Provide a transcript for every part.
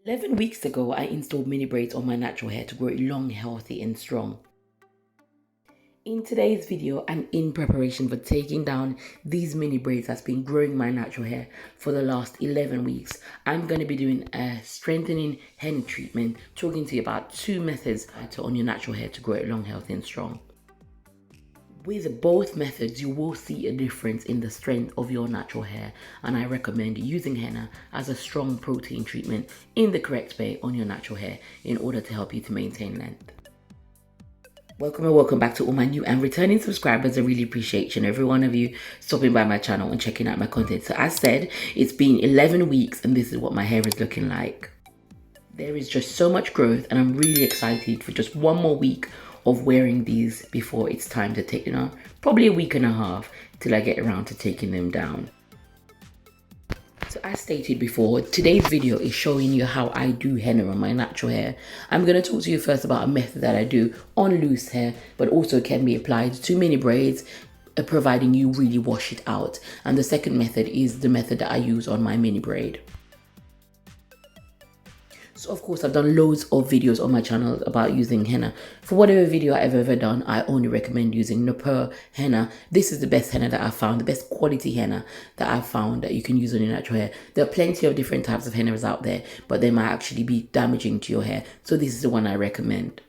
11 weeks ago, I installed mini braids on my natural hair to grow it long, healthy and strong. In today's video, and in preparation for taking down these mini braids that's been growing my natural hair for the last 11 weeks, I'm going to be doing a strengthening henna treatment, talking to you about two methods on your natural hair to grow it long, healthy and strong. With both methods, you will see a difference in the strength of your natural hair, and I recommend using henna as a strong protein treatment in the correct way on your natural hair in order to help you to maintain length. Welcome and welcome back to all my new and returning subscribers. I really appreciate each and every one of you stopping by my channel and checking out my content. So as said, it's been 11 weeks and this is what my hair is looking like. There is just so much growth and I'm really excited for just one more week of wearing these before it's time to take them out. Probably a week and a half till I get around to taking them down. So as stated before, today's video is showing you how I do henna on my natural hair. I'm going to talk to you first about a method that I do on loose hair, but also can be applied to mini braids, providing you really wash it out. And the second method is the method that I use on my mini braid. So of course I've done loads of videos on my channel about using henna. For whatever video I've ever done, I only recommend using Nepal henna. This is the best henna that I've found, the best quality henna that I've found that you can use on your natural hair. There are plenty of different types of hennas out there, but they might actually be damaging to your hair. So this is the one I recommend.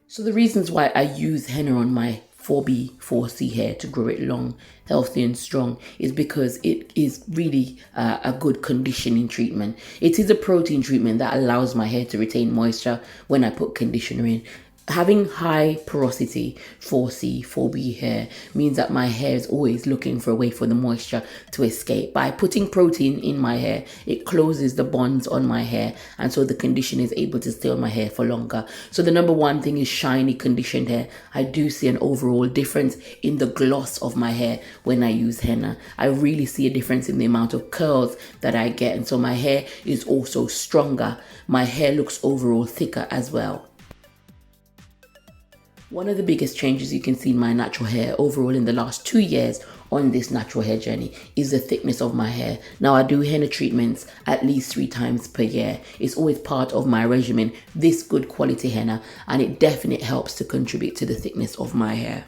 So the reasons why I use henna on my 4B, 4C hair to grow it long, healthy and strong is because it is really a good conditioning treatment. It is a protein treatment that allows my hair to retain moisture when I put conditioner in. Having high porosity 4C, 4B hair means that my hair is always looking for a way for the moisture to escape. By putting protein in my hair, it closes the bonds on my hair, and so the condition is able to stay on my hair for longer. So the number one thing is shiny conditioned hair. I do see an overall difference in the gloss of my hair when I use henna. I really see a difference in the amount of curls that I get, and so my hair is also stronger. My hair looks overall thicker as well. One of the biggest changes you can see in my natural hair overall in the last 2 years on this natural hair journey is the thickness of my hair. Now I do henna treatments at least 3 times per year. It's always part of my regimen, this good quality henna, and it definitely helps to contribute to the thickness of my hair.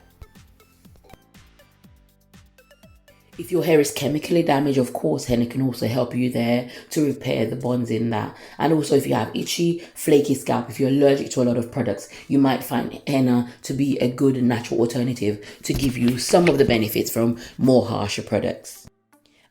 If your hair is chemically damaged, of course, henna can also help you there to repair the bonds in that. And also if you have itchy, flaky scalp, if you're allergic to a lot of products, you might find henna to be a good natural alternative to give you some of the benefits from more harsher products.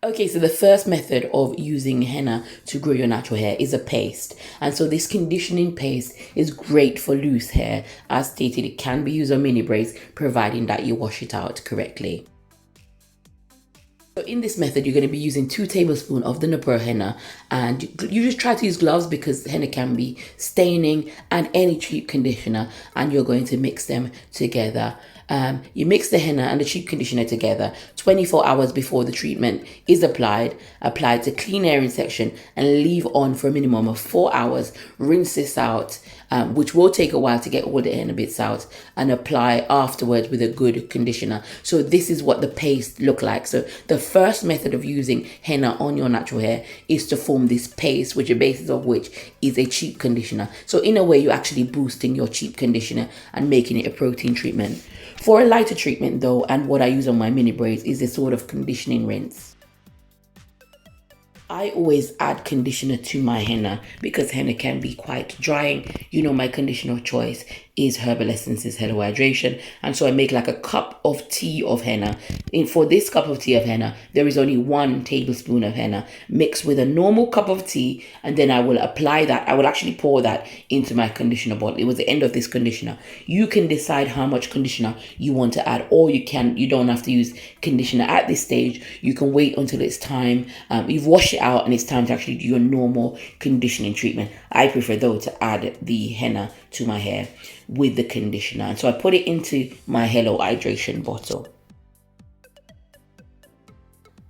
Okay, so the first method of using henna to grow your natural hair is a paste. And so this conditioning paste is great for loose hair. As stated, it can be used on mini braids, providing that you wash it out correctly. So in this method, you're going to be using 2 tablespoons of the Nepal henna, and you just try to use gloves because henna can be staining, and any cheap conditioner, and you're going to mix them together. You mix the henna and the cheap conditioner together 24 hours before the treatment is applied to clean area section, and leave on for a minimum of 4 hours. Rinse this out, which will take a while to get all the henna bits out, and apply afterwards with a good conditioner. So this is what the paste look like. So the first method of using henna on your natural hair is to form this paste, which the basis of which is a cheap conditioner. So in a way, you're actually boosting your cheap conditioner and making it a protein treatment. For a lighter treatment though, and what I use on my mini braids, is a sort of conditioning rinse. I always add conditioner to my henna because henna can be quite drying. You know, my conditioner of choice is Herbal Essences Hello Hydration, and so I make like a cup of tea of henna. For this cup of tea of henna, there is only 1 tablespoon of henna mixed with a normal cup of tea, and then I will apply that. I will actually pour that into my conditioner bottle. It was the end of this conditioner. You can decide how much conditioner you want to add, or you don't have to use conditioner at this stage. You can wait until it's time. You've washed it out and it's time to actually do your normal conditioning treatment. I prefer though to add the henna to my hair with the conditioner, and so I put it into my Hello Hydration bottle.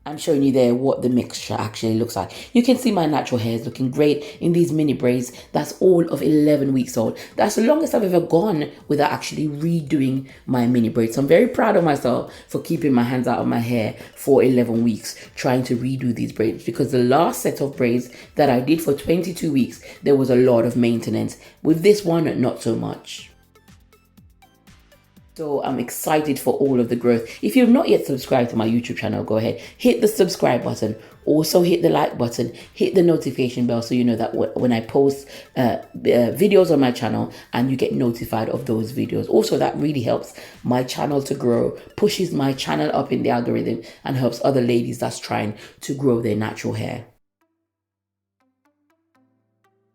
I'm showing you there what the mixture actually looks like. You can see my natural hair is looking great in these mini braids. That's all of 11 weeks old. That's the longest I've ever gone without actually redoing my mini braids. So I'm very proud of myself for keeping my hands out of my hair for 11 weeks trying to redo these braids, because the last set of braids that I did for 22 weeks, there was a lot of maintenance. With this one, not so much. So I'm excited for all of the growth. If you've not yet subscribed to my YouTube channel, go ahead, hit the subscribe button. Also hit the like button, hit the notification bell so you know that when I post videos on my channel, and you get notified of those videos. Also, that really helps my channel to grow, pushes my channel up in the algorithm, and helps other ladies that's trying to grow their natural hair.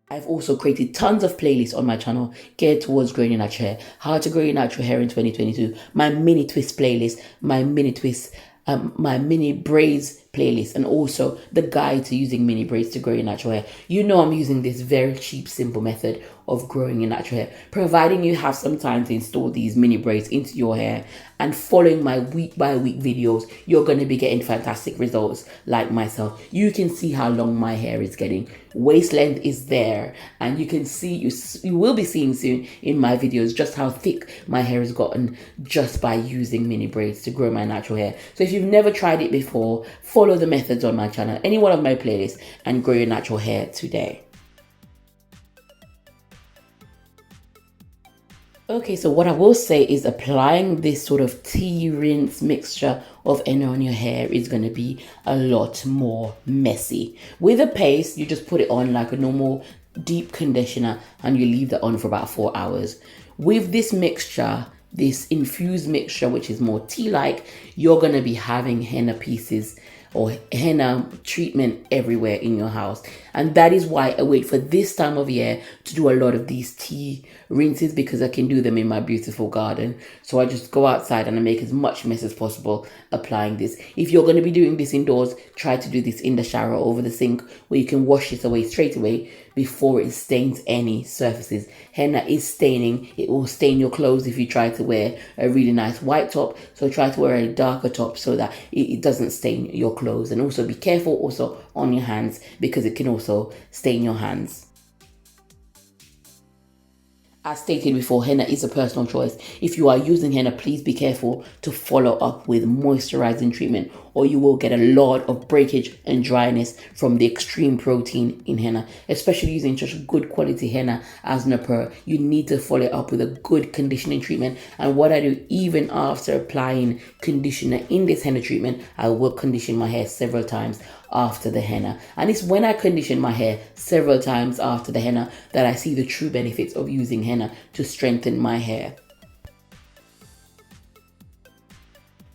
I've also created tons of playlists on my channel geared towards growing your natural hair. How to grow your natural hair in 2022. My mini twist playlist, my mini braids playlist, and also the guide to using mini braids to grow your natural hair. You know I'm using this very cheap, simple method of growing your natural hair, providing you have some time to install these mini braids into your hair and following my week by week videos. You're going to be getting fantastic results like myself. You can see how long my hair is getting. Waist length is there, and you can see, you will be seeing soon in my videos just how thick my hair has gotten just by using mini braids to grow my natural hair. So if you've never tried it before, follow the methods on my channel, any one of my playlists, and grow your natural hair today. Okay, so what I will say is applying this sort of tea rinse mixture of henna on your hair is going to be a lot more messy. With a paste, you just put it on like a normal deep conditioner and you leave that on for about 4 hours. With this mixture, this infused mixture, which is more tea-like, you're going to be having henna pieces or henna treatment everywhere in your house. And that is why I wait for this time of year to do a lot of these tea rinses, because I can do them in my beautiful garden. So I just go outside and I make as much mess as possible applying this. If you're going to be doing this indoors, try to do this in the shower over the sink, where you can wash this away straight away before it stains any surfaces. Henna is staining. It will stain your clothes if you try to wear a really nice white top. So try to wear a darker top so that it doesn't stain your clothes. And also be careful also on your hands, because it can also stain your hands. As stated before, henna is a personal choice. If you are using henna, please be careful to follow up with moisturizing treatment, or you will get a lot of breakage and dryness from the extreme protein in henna. Especially using such good quality henna as Napur, you need to follow it up with a good conditioning treatment. And what I do, even after applying conditioner in this henna treatment, I will condition my hair several times after the henna. And it's when I condition my hair several times after the henna that I see the true benefits of using henna to strengthen my hair.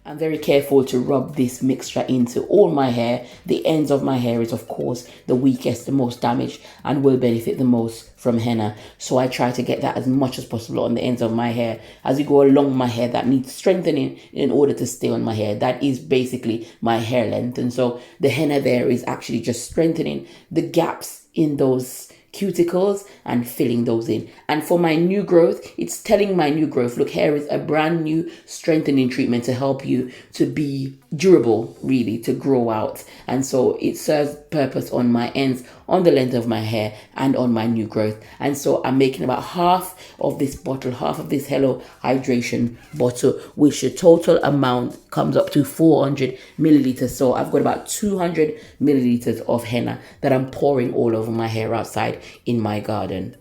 I'm very careful to rub this mixture into all my hair. The ends of my hair is of course the weakest, the most damaged, and will benefit the most from henna. So I try to get that as much as possible on the ends of my hair. As you go along my hair that needs strengthening in order to stay on my hair, that is basically my hair length. And so the henna there is actually just strengthening the gaps in those cuticles and filling those in. And for my new growth, it's telling my new growth, look, here is a brand new strengthening treatment to help you to be durable, really, to grow out. And so it serves purpose on my ends, on the length of my hair, and on my new growth. And so I'm making about half of this bottle, half of this Hello Hydration bottle, which the total amount comes up to 400 milliliters. So I've got about 200 milliliters of henna that I'm pouring all over my hair outside in my garden.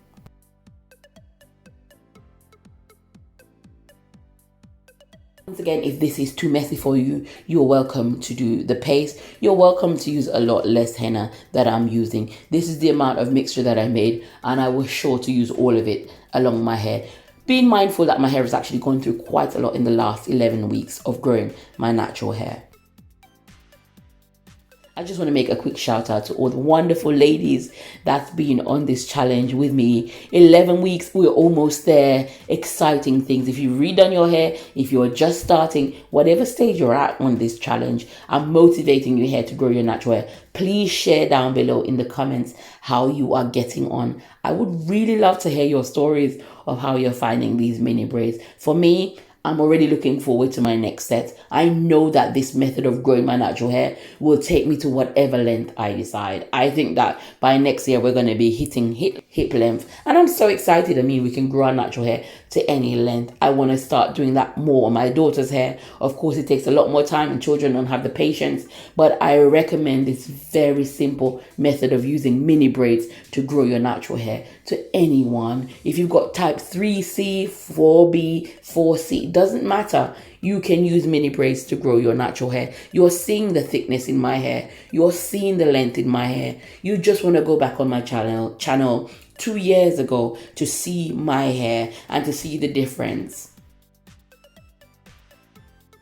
Once again, if this is too messy for you, you're welcome to do the paste. You're welcome to use a lot less henna that I'm using. This is the amount of mixture that I made, and I was sure to use all of it along my hair. Being mindful that my hair has actually gone through quite a lot in the last 11 weeks of growing my natural hair. I just want to make a quick shout out to all the wonderful ladies that's been on this challenge with me. 11 weeks, we're almost there. Exciting things. If you redone your hair, if you're just starting, whatever stage you're at on this challenge, I'm motivating you here to grow your natural hair. Please share down below in the comments how you are getting on. I would really love to hear your stories of how you're finding these mini braids. For me, I'm already looking forward to my next set. I know that this method of growing my natural hair will take me to whatever length I decide. I think that by next year we're going to be hitting hip length, and I'm so excited. I mean, we can grow our natural hair to any length. I want to start doing that more on my daughter's hair. Of course, it takes a lot more time and children don't have the patience, but I recommend this very simple method of using mini braids to grow your natural hair to anyone. If you've got type 3C, 4B, 4C, doesn't matter. You can use mini braids to grow your natural hair. You're seeing the thickness in my hair. You're seeing the length in my hair. You just want to go back on my channel 2 years ago to see my hair and to see the difference.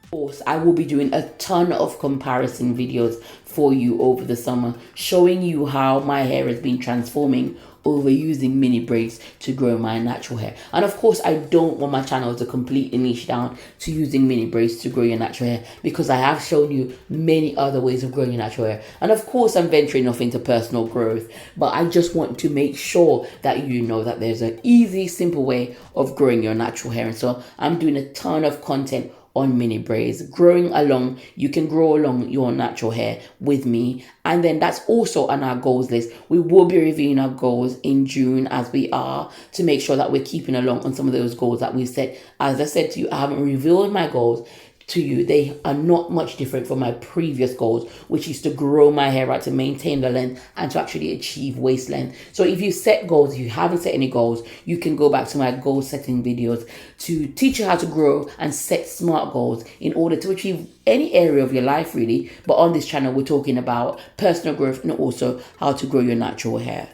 Of course, I will be doing a ton of comparison videos for you over the summer, showing you how my hair has been transforming over using mini braids to grow my natural hair. And of course, I don't want my channel to completely niche down to using mini braids to grow your natural hair, because I have shown you many other ways of growing your natural hair. And of course, I'm venturing off into personal growth, but I just want to make sure that you know that there's an easy, simple way of growing your natural hair. And so I'm doing a ton of content on mini braids, growing along. You can grow along your natural hair with me, and then that's also on our goals list. We will be reviewing our goals in June, as we are, to make sure that we're keeping along on some of those goals that we've set. As I said to you, I haven't revealed my goals to you. They are not much different from my previous goals, which is to grow my hair out, to maintain the length, and to actually achieve waist length. So if you set goals, if you haven't set any goals, you can go back to my goal setting videos to teach you how to grow and set smart goals in order to achieve any area of your life, really. But on this channel, we're talking about personal growth and also how to grow your natural hair.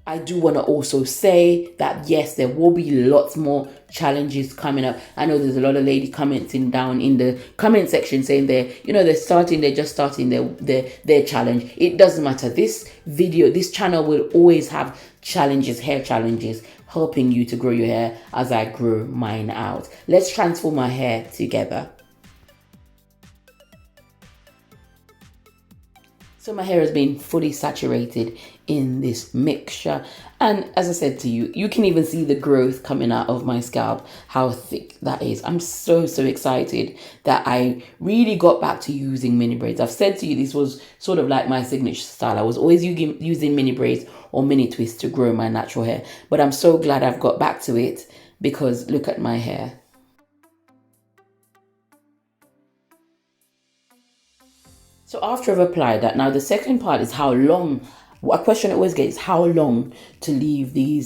I do want to also say that yes, there will be lots more challenges coming up. I know there's a lot of ladies commenting down in the comment section saying they're just starting their challenge. It doesn't matter. This channel will always have challenges, hair challenges, helping you to grow your hair as I grow mine out. Let's transform our hair together. So my hair has been fully saturated in this mixture, and as I said to you, you can even see the growth coming out of my scalp, how thick that is. I'm so excited that I really got back to using mini braids. I've said to you, this was sort of like my signature style. I was always using mini braids or mini twists to grow my natural hair, but I'm so glad I've got back to it, because look at my hair. So after I've applied that, now the second part is how long. A question I always get is how long to leave the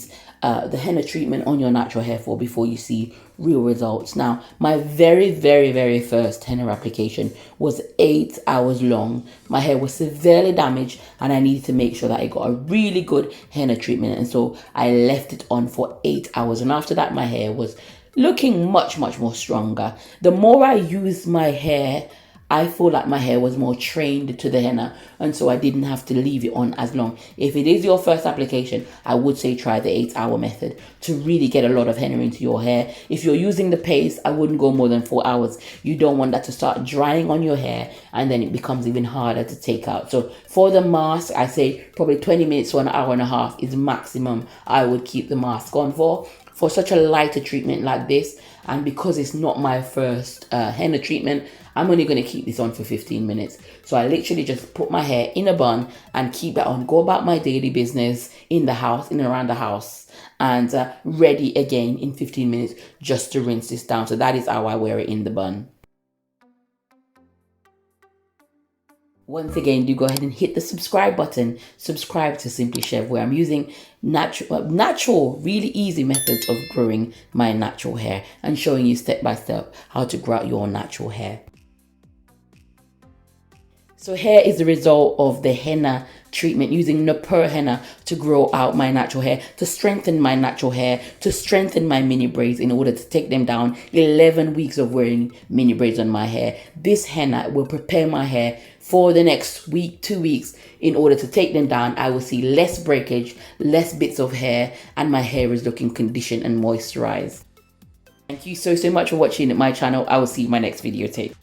henna treatment on your natural hair for before you see real results. Now, my very first henna application was 8 hours long. My hair was severely damaged and I needed to make sure that I got a really good henna treatment. And so I left it on for 8 hours. And after that, my hair was looking much more stronger. The more I used my hair, I feel like my hair was more trained to the henna, and so I didn't have to leave it on as long. If it is your first application, I would say try the 8 hour method to really get a lot of henna into your hair. If you're using the paste, I wouldn't go more than 4 hours. You don't want that to start drying on your hair and then it becomes even harder to take out. So for the mask, I say probably 20 minutes to an hour and a half is maximum I would keep the mask on for such a lighter treatment like this. And because it's not my first henna treatment, I'm only going to keep this on for 15 minutes. So I literally just put my hair in a bun and keep that on, go about my daily business in the house, in and around the house, and ready again in 15 minutes just to rinse this down. So that is how I wear it in the bun. Once again, do go ahead and hit the subscribe button. Subscribe to Simply Shev, where I'm using natural, really easy methods of growing my natural hair and showing you step by step how to grow out your natural hair. So here is the result of the henna treatment, using Napur henna to grow out my natural hair, to strengthen my natural hair, to strengthen my mini braids in order to take them down. 11 weeks of wearing mini braids on my hair. This henna will prepare my hair for the next week, 2 weeks. In order to take them down, I will see less breakage, less bits of hair, and my hair is looking conditioned and moisturized. Thank you so much for watching my channel. I will see you in my next video tape.